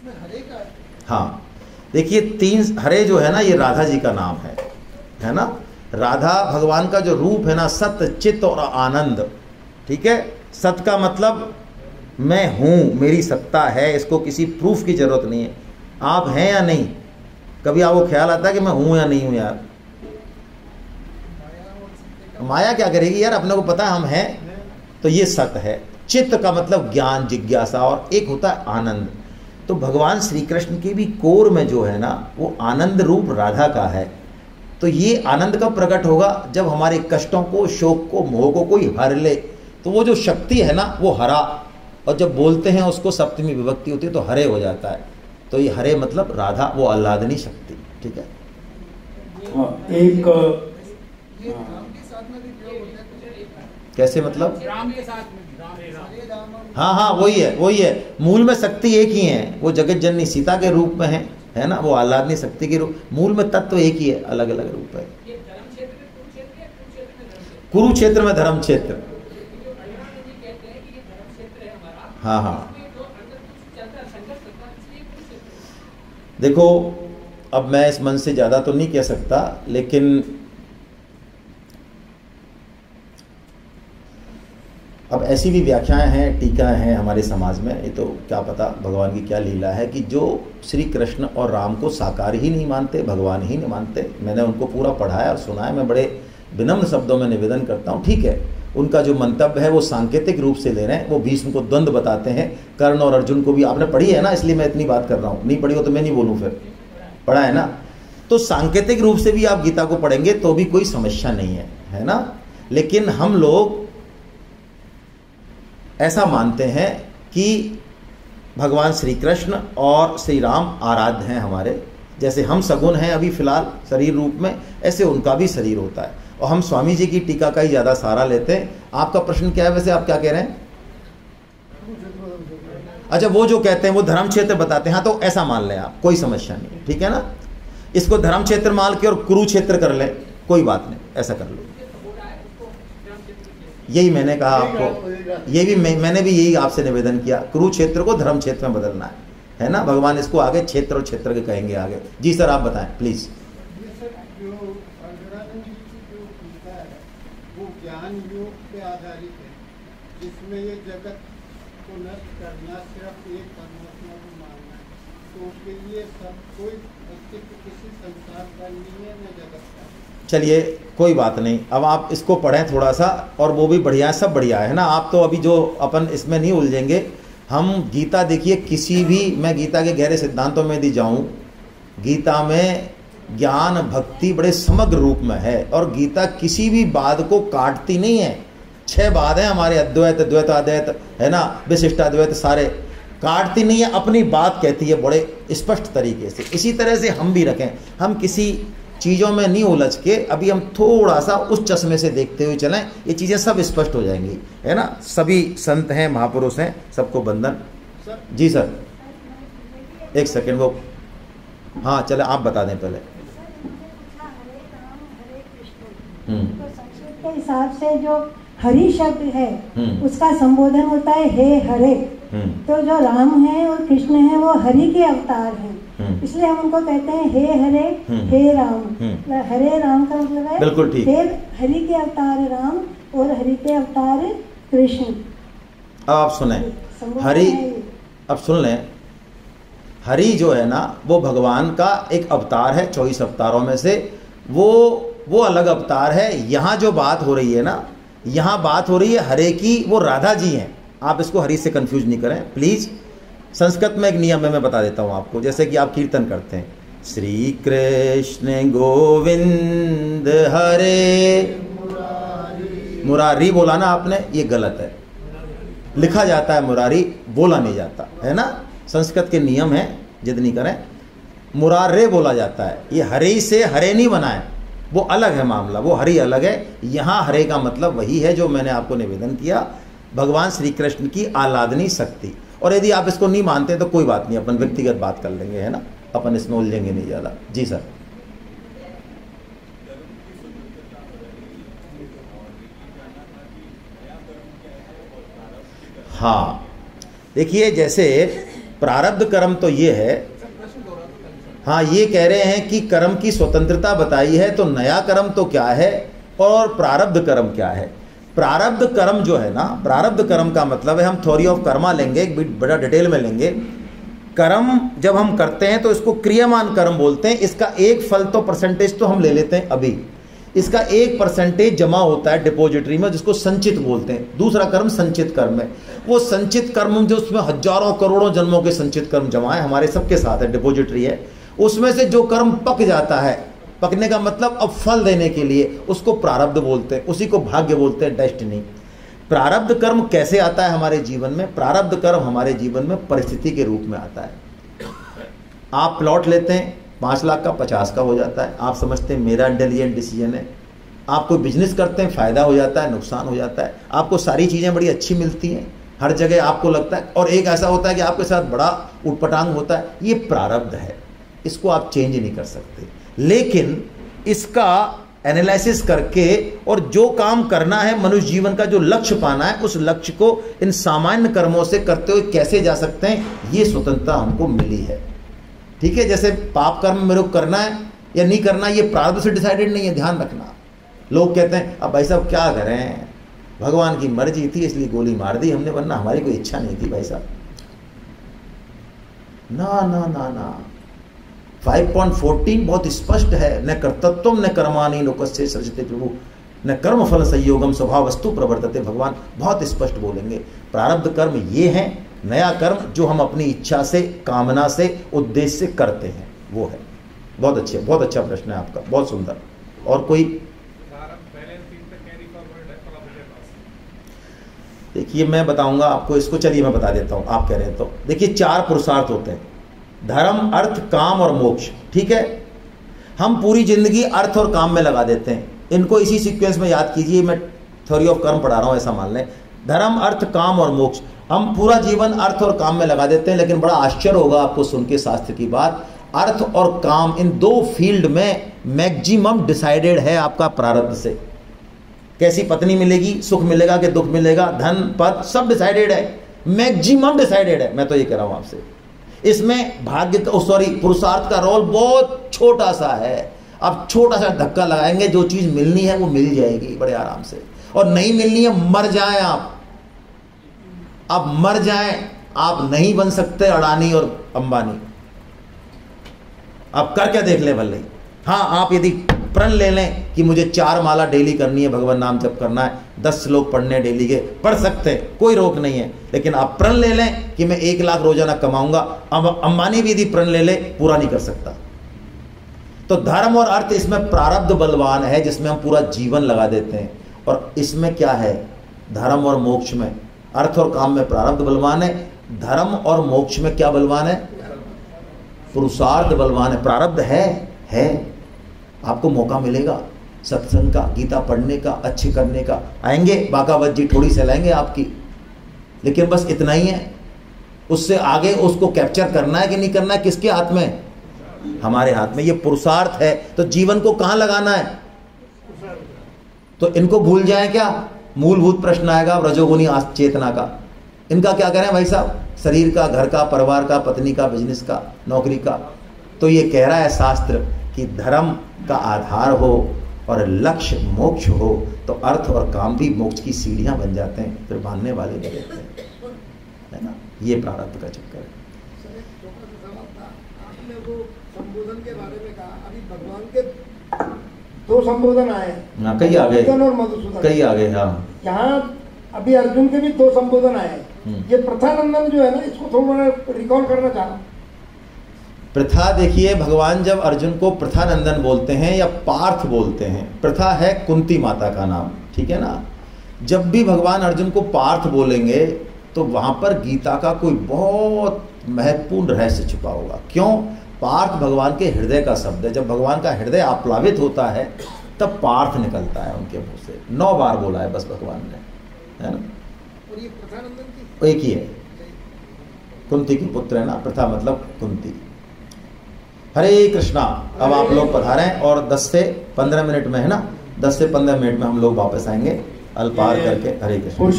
इसमें हरे का है। हाँ देखिए, 3 हरे जो है ना, ये राधा जी का नाम है ना। राधा भगवान का जो रूप है ना, सत्य, चित्त और आनंद। ठीक है, सत्य का मतलब मैं हूं, मेरी सत्ता है, इसको किसी प्रूफ की जरूरत नहीं है। आप हैं या नहीं, कभी आपको ख्याल आता है कि मैं हूं या नहीं हूं? यार माया क्या करेगी यार, अपने को पता है हम हैं। तो ये सत्य है। चित्त का मतलब ज्ञान, जिज्ञासा, और एक होता है आनंद। तो भगवान श्री कृष्ण के भी कोर में जो है ना, वो आनंद रूप राधा का है। तो ये आनंद कब प्रकट होगा? जब हमारे कष्टों को, शोक को, मोह को कोई हर ले। तो वो जो शक्ति है ना, वो हरा, और जब बोलते हैं उसको सप्तमी विभक्ति होती है तो हरे हो जाता है। तो ये हरे मतलब राधा, वो आह्लादनी शक्ति। ठीक है, एक कैसे मतलब? राम के साथ में हाँ हाँ, वही है। मूल में शक्ति एक ही है, वो जगत जननी सीता के रूप में है ना, वो आह्लादनी शक्ति के रूप। मूल में तत्व एक ही है, अलग अलग रूप है। कुरुक्षेत्र में धर्म क्षेत्र। हाँ हाँ, देखो अब मैं इस मन से ज़्यादा तो नहीं कह सकता, लेकिन अब ऐसी भी व्याख्याएं हैं, टीकाएं हैं हमारे समाज में। ये तो क्या पता भगवान की क्या लीला है कि जो श्री कृष्ण और राम को साकार ही नहीं मानते, भगवान ही नहीं मानते। मैंने उनको पूरा पढ़ाया और सुना है। मैं बड़े विनम्र शब्दों में निवेदन करता हूँ, ठीक है, उनका जो मंतव्य है वो सांकेतिक रूप से ले रहे हैं। वो भीष्म को द्वंद्व बताते हैं, कर्ण और अर्जुन को भी आपने पढ़ी है ना, इसलिए मैं इतनी बात कर रहा हूँ। नहीं पढ़ी हो तो मैं नहीं बोलूँ, फिर पढ़ा है ना। तो सांकेतिक रूप से भी आप गीता को पढ़ेंगे तो भी कोई समस्या नहीं है ना। लेकिन हम लोग ऐसा मानते हैं कि भगवान श्री कृष्ण और श्री राम आराध्य हैं हमारे। जैसे हम सगुण हैं अभी फिलहाल शरीर रूप में, ऐसे उनका भी शरीर होता है। और हम स्वामी जी की टीका का ही ज़्यादा सहारा लेते हैं। आपका प्रश्न क्या है वैसे, आप क्या कह रहे हैं? अच्छा, वो जो कहते हैं वो धर्म क्षेत्र बताते हैं, हाँ तो ऐसा मान लें आप, कोई समस्या नहीं, ठीक है ना। इसको धर्म क्षेत्र मान के और कुरुक्षेत्र कर लें, कोई बात नहीं, ऐसा कर लो। यही मैंने कहा आपको, ये भी मैंने भी यही आपसे निवेदन किया, कुरुक्षेत्र को धर्म क्षेत्र में बदलना है ना। भगवान इसको आगे क्षेत्र और क्षेत्र के कहेंगे आगे। जी सर, आप बताएं प्लीज। ज्ञान योग पे आधारित है, जिसमें ये जगत को नष्ट करना, सिर्फ एक परमात्मा को मानना है, तो उसके लिए सब कोई अस्तित्व किसी संसार का नहीं है, न जगत का। चलिए कोई बात नहीं, अब आप इसको पढ़ें थोड़ा सा, और वो भी बढ़िया है, सब बढ़िया है ना। आप तो अभी जो अपन इसमें नहीं उलझेंगे। हम गीता देखिए, किसी भी, मैं गीता के गहरे सिद्धांतों में यदि जाऊं, गीता में ज्ञान भक्ति बड़े समग्र रूप में है, और गीता किसी भी बात को काटती नहीं है। 6 बात है हमारे, अद्वैत, द्वैताद्वैत है ना, विशिष्टाद्वैत, सारे काटती नहीं है, अपनी बात कहती है बड़े स्पष्ट तरीके से। इसी तरह से हम भी रखें, हम किसी चीज़ों में नहीं उलझ के, अभी हम थोड़ा सा उस चश्मे से देखते हुए चलें, ये चीज़ें सब स्पष्ट हो जाएंगी, है ना। सभी संत हैं, महापुरुष हैं, सबको बंधन। जी सर, एक सेकेंड, वो हाँ चले आप बता दें पहले। संस्कृत के हिसाब से जो हरि शब्द है उसका संबोधन होता है हे हरे। तो जो राम है और कृष्ण है वो हरि के अवतार हैं, इसलिए हम उनको कहते हैं हे हरे हे राम। हरे राम का मतलब है बिल्कुल ठीक, हे हरि के अवतार राम और हरि के अवतार कृष्ण। अब आप सुने हरि, अब सुन लें, हरि जो है ना वो भगवान का एक अवतार है, 24 अवतारों में से वो अलग अवतार है। यहाँ जो बात हो रही है ना, यहाँ बात हो रही है हरे की, वो राधा जी हैं। आप इसको हरि से कंफ्यूज नहीं करें प्लीज। संस्कृत में एक नियम है, मैं बता देता हूँ आपको। जैसे कि आप कीर्तन करते हैं, श्री कृष्ण गोविंद हरे मुरारी बोला ना आपने, ये गलत है। लिखा जाता है मुरारी, बोला नहीं जाता है ना। संस्कृत के नियम है, जिद नहीं करें। मुरारे बोला जाता है। ये हरे से हरे नहीं बना है, वो अलग है मामला, वो हरि अलग है। यहाँ हरे का मतलब वही है जो मैंने आपको निवेदन किया, भगवान श्री कृष्ण की आह्लादनी शक्ति। और यदि आप इसको नहीं मानते तो कोई बात नहीं, अपन व्यक्तिगत बात कर लेंगे, है ना, अपन इसमें उलझेंगे नहीं ज़्यादा। जी सर। हाँ देखिए, जैसे प्रारब्ध कर्म तो ये है, हाँ ये कह रहे हैं कि कर्म की स्वतंत्रता बताई है, तो नया कर्म तो क्या है और प्रारब्ध कर्म क्या है। प्रारब्ध कर्म जो है ना, प्रारब्ध कर्म का मतलब है, हम थ्योरी ऑफ कर्मा लेंगे, एक बिट बड़ा डिटेल में लेंगे। कर्म जब हम करते हैं तो इसको क्रियामान कर्म बोलते हैं। इसका एक फल तो परसेंटेज तो हम ले लेते हैं अभी, इसका 1% जमा होता है डिपोजिटरी में, जिसको संचित बोलते हैं। दूसरा कर्म संचित कर्म है। वो संचित कर्म जो उसमें हजारों करोड़ों जन्मों के संचित कर्म जमा है, हमारे सबके साथ है, डिपोजिटरी है। उसमें से जो कर्म पक जाता है, पकने का मतलब अब फल देने के लिए, उसको प्रारब्ध बोलते हैं, उसी को भाग्य बोलते हैं, डेस्टिनी। प्रारब्ध कर्म कैसे आता है हमारे जीवन में? प्रारब्ध कर्म हमारे जीवन में परिस्थिति के रूप में आता है। आप प्लॉट लेते हैं 5 लाख का, 50 का हो जाता है, आप समझते हैं मेरा इंटेलिजेंट डिसीजन है। आप कोई बिजनेस करते हैं, फायदा हो जाता है, नुकसान हो जाता है, आपको सारी चीजें बड़ी अच्छी मिलती हैं, हर जगह आपको लगता है। और एक ऐसा होता है कि आपके साथ बड़ा उटपटांग होता है। ये प्रारब्ध है, इसको आप चेंज नहीं कर सकते। लेकिन इसका एनालिसिस करके और जो काम करना है, मनुष्य जीवन का जो लक्ष्य पाना है, उस लक्ष्य को इन सामान्य कर्मों से करते हुए कैसे जा सकते हैं, ये स्वतंत्रता हमको मिली है। ठीक है, जैसे पाप कर्म मेरे को करना है या नहीं करना, ये प्रारब्ध से डिसाइडेड नहीं है, ध्यान रखना। लोग कहते हैं अब भाई साहब क्या करें, भगवान की मर्जी थी इसलिए गोली मार दी हमने, वरना हमारी कोई इच्छा नहीं थी भाई साहब। ना ना ना ना, 5.14 बहुत स्पष्ट है, न कर्तत्वम न कर्माणि लोकस्य सृजते प्रभु न कर्म फल संयोगम स्वभाव वस्तु प्रवर्तते। भगवान बहुत स्पष्ट बोलेंगे। प्रारब्ध कर्म ये है, नया कर्म जो हम अपनी इच्छा से, कामना से, उद्देश्य से करते हैं, वो है। बहुत अच्छा प्रश्न है आपका, बहुत सुंदर। और कोई? देखिए मैं बताऊंगा आपको इसको, चलिए मैं बता देता हूं, आप कह रहे हैं तो। देखिए 4 पुरुषार्थ होते हैं, धर्म, अर्थ, काम और मोक्ष। ठीक है, हम पूरी जिंदगी अर्थ और काम में लगा देते हैं। इनको इसी सीक्वेंस में याद कीजिए, मैं थ्योरी ऑफ कर्म पढ़ा रहा हूं, ऐसा मान लें। धर्म, अर्थ, काम और मोक्ष, हम पूरा जीवन अर्थ और काम में लगा देते हैं। लेकिन बड़ा आश्चर्य होगा आपको सुन के शास्त्र की बात, अर्थ और काम इन 2 फील्ड में मैक्सिमम डिसाइडेड है आपका प्रारब्ध से। कैसी पत्नी मिलेगी, सुख मिलेगा कि दुख मिलेगा, धन, पद, सब डिसाइडेड है, मैक्सिमम डिसाइडेड है। मैं तो ये कह रहा हूं आपसे, इसमें भाग्य का, सॉरी, पुरुषार्थ का रोल बहुत छोटा सा है। आप छोटा सा धक्का लगाएंगे, जो चीज मिलनी है वो मिल जाएगी बड़े आराम से, और नहीं मिलनी है मर जाएं आप मर जाएं, आप नहीं बन सकते अडानी और अंबानी। आप कर क्या देख ले भले। हाँ, आप यदि प्रण ले लें कि मुझे 4 माला डेली करनी है, भगवान नाम जप करना है, 10 श्लोक पढ़ने डेली के, पढ़ सकते हैं, कोई रोक नहीं है। लेकिन आप प्रण ले लें कि मैं 1 लाख रोजाना कमाऊंगा, अब अंबानी भी यदि प्रण ले ले, पूरा नहीं कर सकता। तो धर्म और अर्थ, इसमें प्रारब्ध बलवान है, जिसमें हम पूरा जीवन लगा देते हैं। और इसमें क्या है, धर्म और मोक्ष में, अर्थ और काम में प्रारब्ध बलवान है, धर्म और मोक्ष में क्या बलवान है, पुरुषार्थ बलवान है। प्रारब्ध है, आपको मौका मिलेगा सत्संग का, गीता पढ़ने का, अच्छे करने का, आएंगे बाकावत जी थोड़ी सहलाएंगे आपकी, लेकिन बस इतना ही है। उससे आगे उसको कैप्चर करना है कि नहीं करना है, किसके हाथ में, हमारे हाथ में। ये पुरुषार्थ है, तो जीवन को कहां लगाना है, तो इनको भूल जाए क्या, मूलभूत प्रश्न आएगा रजोगुनी चेतना का। इनका क्या करें भाई साहब, शरीर का, घर का, परिवार का, पत्नी का, बिजनेस का, नौकरी का। तो ये कह रहा है शास्त्र कि धर्म का आधार हो और लक्ष्य मोक्ष हो, तो अर्थ और काम भी मोक्ष की सीढ़ियां बन जाते हैं, फिर बांधने वाले बन जाते हैं, है ना। ये प्रारब्ध का चक्कर है। आपने वो संबोधन के बारे में कहा, अभी भगवान के 2 संबोधन आए, हाँ कई आ गए, और मधुसूदन कई आ गए। हाँ, यहाँ अभी अर्जुन के भी 2 संबोधन आए। ये प्रथानंदन जो है ना, इसको थोड़ा रिकॉल करना चाह रहा हूं। प्रथा, देखिए भगवान जब अर्जुन को प्रथानंदन बोलते हैं या पार्थ बोलते हैं, प्रथा है कुंती माता का नाम, ठीक है ना। जब भी भगवान अर्जुन को पार्थ बोलेंगे तो वहां पर गीता का कोई बहुत महत्वपूर्ण रहस्य छुपा होगा। क्यों? पार्थ भगवान के हृदय का शब्द है। जब भगवान का हृदय आप्लावित होता है तब पार्थ निकलता है उनके मुंह से। 9 बार बोला है बस भगवान ने, है ना। और ये प्रथानंदन की एक ही है, कुंती की पुत्र है ना, प्रथा मतलब कुंती। हरे कृष्णा। अब आप लोग पधारें और 10 से 15 मिनट में, है ना, 10 से 15 मिनट में हम लोग वापस आएंगे अल्पार करके। हरे कृष्ण।